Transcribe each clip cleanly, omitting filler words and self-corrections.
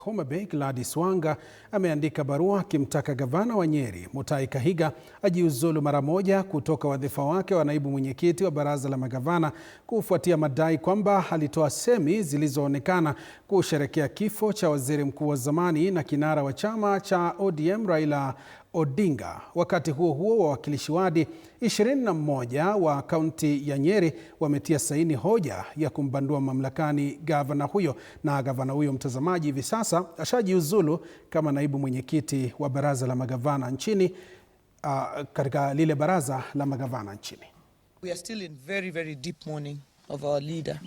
Homa Bay Gladys Wanga ameandika barua akimtaka gavana wa Nyeri Mutahi Kahiga ajiuzulu mara moja kutoka wadhifa wake wa naibu mwenyekiti wa baraza la magavana kufuatia madai kwamba alitoa semi zilizoonekana kusherehekea kifo cha waziri mkuu wa zamani na kinara wa chama cha ODM Raila Odinga. Wakati huo huo, wawakilishi wadi 21 wa kaunti ya Nyeri wametia saini hoja ya kumbandua mamlakani gavana huyo, na gavana huyo, mtazamaji, hivi sasa ashajiuzulu kama naibu mwenyekiti wa baraza la magavana nchini, katika lile baraza la magavana nchini. We are still in very deep mourning of our leader,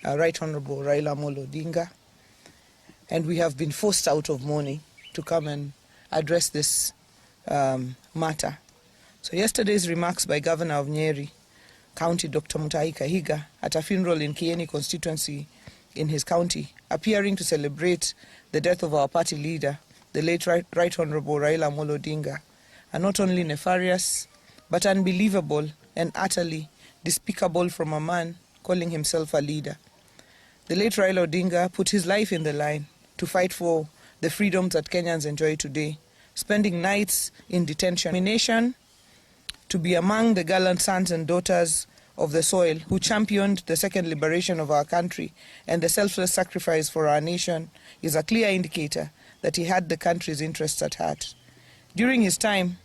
Right Honorable Raila Odinga, and we have been forced out of mourning to come and address this matter. So yesterday's remarks by Governor of Nyeri County, Dr. Mutahi Kahiga, at a funeral in Kieni constituency in his county, appearing to celebrate the death of our party leader, the late Right Honorable Raila Odinga, are not only nefarious, but unbelievable and utterly despicable from a man calling himself a leader. The late Raila Odinga put his life in the line to fight for the freedoms that Kenyans enjoy today, spending nights in detention, to be among the gallant sons and daughters of the soil who championed the second liberation of our country and the selfless sacrifice for our nation is a clear indicator that he had the country's interests at heart. During his time,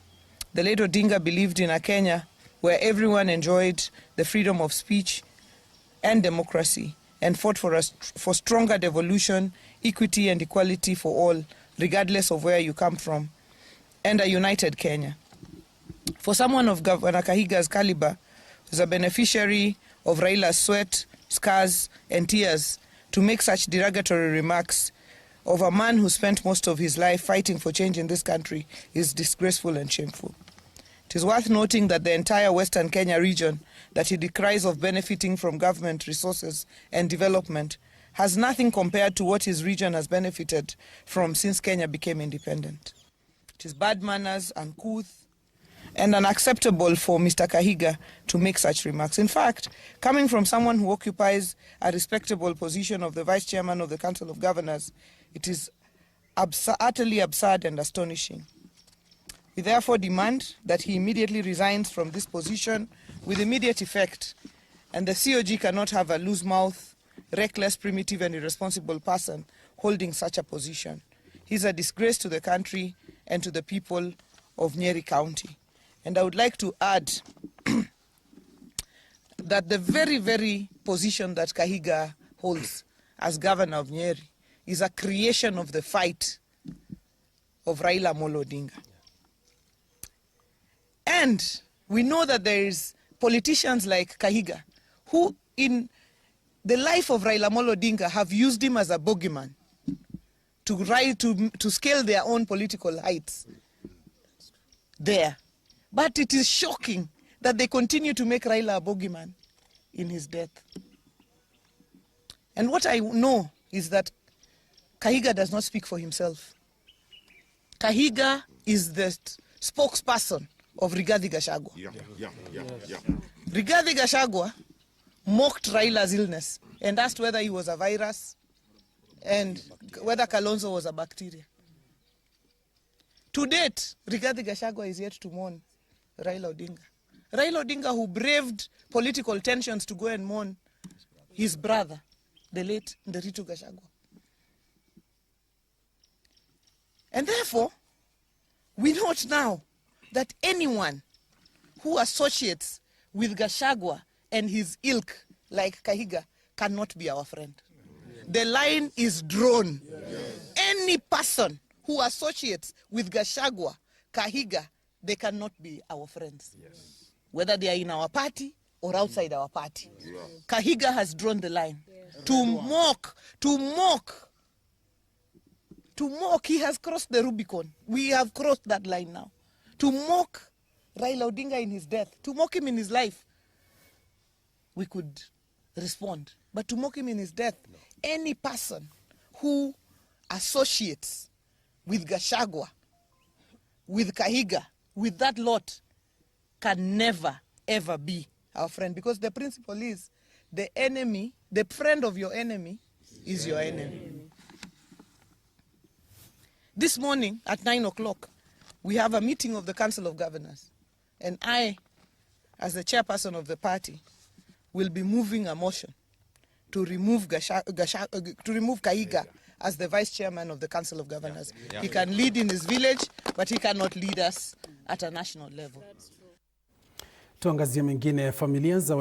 the late Odinga believed in a Kenya where everyone enjoyed the freedom of speech and democracy and fought for stronger devolution, equity and equality for all, regardless of where you come from, and a united Kenya. For someone of Gavana Kahiga's caliber, who's a beneficiary of Raila's sweat, scars and tears, to make such derogatory remarks of a man who spent most of his life fighting for change in this country is disgraceful and shameful. It is worth noting that the entire Western Kenya region that he decries of benefiting from government resources and development has nothing compared to what his region has benefited from since Kenya became independent. It is bad manners, uncouth, and unacceptable for Mr. Kahiga to make such remarks. In fact, coming from someone who occupies a respectable position of the Vice Chairman of the Council of Governors, it is utterly absurd and astonishing. We therefore demand that he immediately resigns from this position with immediate effect, and the COG cannot have a loose-mouth, reckless, primitive and irresponsible person holding such a position. He's a disgrace to the country and to the people of Nyeri County. And I would like to add that the very position that Kahiga holds as governor of Nyeri is a creation of the fight of Raila Odinga. And we know that there is politicians like Kahiga who in the life of Raila Odinga have used him as a bogeyman to scale their own political heights there. But it is shocking that they continue to make Raila a bogeyman in his death. And what I know is that Kahiga does not speak for himself. Kahiga is the spokesperson of Rigathi Gachagua. Rigathi Gachagua mocked Raila's illness and asked whether he was a virus and whether Kalonzo was a bacteria. To date, Rigathi Gachagua is yet to mourn Raila Odinga. Raila Odinga, who braved political tensions to go and mourn his brother, the late Nderitu Gachagua. And therefore, we note now that anyone who associates with Gachagua and his ilk like Kahiga cannot be our friend. The line is drawn. Yes. Any person who associates with Gachagua, Kahiga, they cannot be our friends. Yes. Whether they are in our party or outside our party. Yes. Kahiga has drawn the line. Yes. To mock, he has crossed the Rubicon. We have crossed that line now. To mock Raila Odinga in his death, to mock him in his life, we could respond. But to mock him in his death, no. Any person who associates with Gachagua, with Kahiga, with that lot, can never, ever be our friend. Because the principle is, the enemy, the friend of your enemy is your enemy. This morning at 9 o'clock, we have a meeting of the Council of Governors. And I, as the chairperson of the party, will be moving a motion to remove Kahiga as the vice chairman of the Council of Governors. Yeah. He can lead in his village, but he cannot lead us at a national level. Tuangazie mengine. Familia za